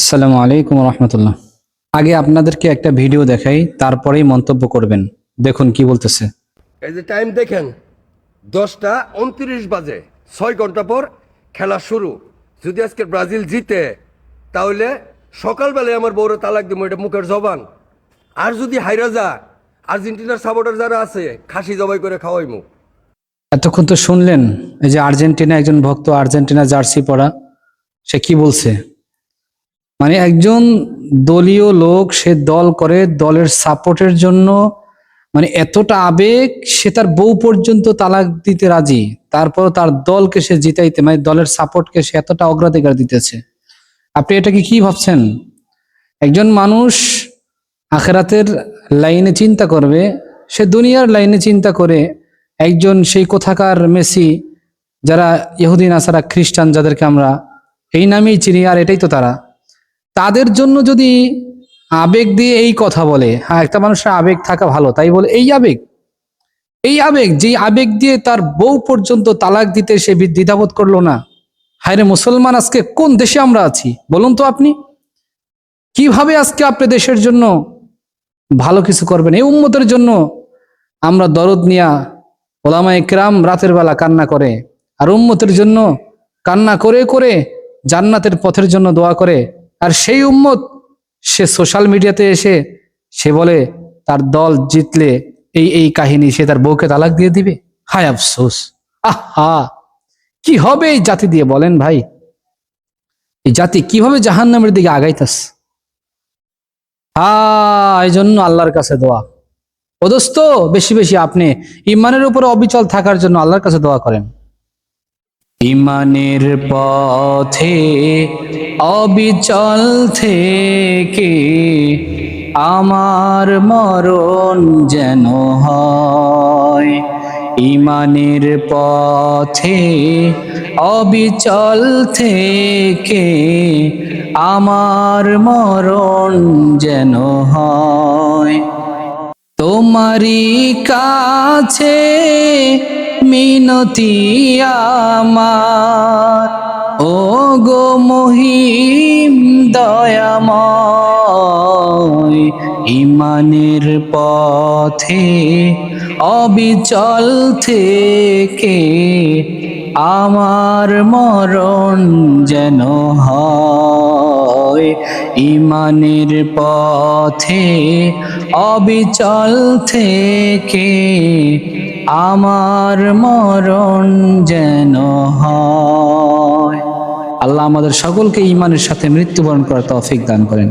আসসালামু আলাইকুম রহমতুল্লাহ। আগে আপনাদেরকে একটা ভিডিও দেখাই, তারপরেই মন্তব্য করবেন। দেখুন কি বলতেছে। এই যে টাইম দেখেন, 10টা 29 বাজে, 6 ঘন্টা পর খেলা শুরু। যদি আজকে ব্রাজিল জিতে তাহলে সকালবেলায় আমার বউরে তালাক দিব, এটা মুখের জবান। আর যদি হাইরা যা, আর্জেন্টিনার সাপোর্টার যারা আছে খাসি জবাই করে খাওয়াইমু। এতক্ষণ তো শুনলেন, এই যে আর্জেন্টিনা একজন ভক্ত, আর্জেন্টিনা জার্সি পরা, সে কি বলছে। মানে একজন দলীয় লোক, সে দল করে, দলের সাপোর্টের জন্য মানে এতটা আবেগ, সে তার বউ পর্যন্ত তালাক দিতে রাজি। তারপর তার দলকে সে জিতাইতে, মানে দলের সাপোর্টকে সে এতটা অগ্রাধিকার দিতেছে। আপনি এটাকে কি ভাবছেন? একজন মানুষ আখেরাতের লাইনে চিন্তা করবে, সে দুনিয়ার লাইনে চিন্তা করে একজন সেই কোথাকার মেসি, যারা ইহুদি নাসারা খ্রিস্টান, যাদেরকে আমরা এই নামেই চিনি, আর এটাই তো তারা, তাদের জন্য যদি আবেগ দিয়ে এই কথা বলে, হ্যাঁ একটা মানুষের আবেগ থাকা ভালো, তাই বলে এই আবেগ যে আবেগ দিয়ে তার বউ পর্যন্ত তালাক দিতে সে দ্বিধাবোধ করলো না। হায়রে মুসলমান, আজকে কোন দেশে আমরা আছি বলুন তো আপনি? কিভাবে আজকে আপনি দেশের জন্য ভালো কিছু করবেন? এই উম্মতের জন্য আমরা দরদ নিয়া, ওলামায়ে কেরাম রাতের বেলা কান্না করে, আর উম্মতের জন্য কান্না করে করে জান্নাতের পথের জন্য দোয়া করে। আর সেই উম্মত, সে সোশ্যাল মিডিয়াতে এসে সে বলে তার দল জিতলে এই এই কাহিনী, সে তার বউকে তালাক দিয়ে দিবে। হায় আফসোস! আহা, কি হবে এই জাতি দিয়ে বলেন ভাই? এই জাতি কিভাবে জাহান্নামের দিকে আগাইতাছে। এই জন্য আল্লাহর কাছে দোয়া। ও দোস্ত, বেশি বেশি আপনি ইমানের উপর অবিচল থাকার জন্য আল্লাহর কাছে দোয়া করেন। ইমানের পথে অবিচল থেকে আমার মরণ যেন হয়। ইমানের পথে অবিচল থেকে আমার মরণ যেন হয়। তোমারই কাছে মিনতি আমার, ও গো মহিম দয়াময়। ইমানের পথে অবিচল থেকে আমার মরণ যেন হয়। ইমানের পথে অবিচল থেকে আমার মরণ যেন হয়। আল্লাহ আমাদের সকলকে ইমানের সাথে মৃত্যুবরণ করার তৌফিক দান করেন।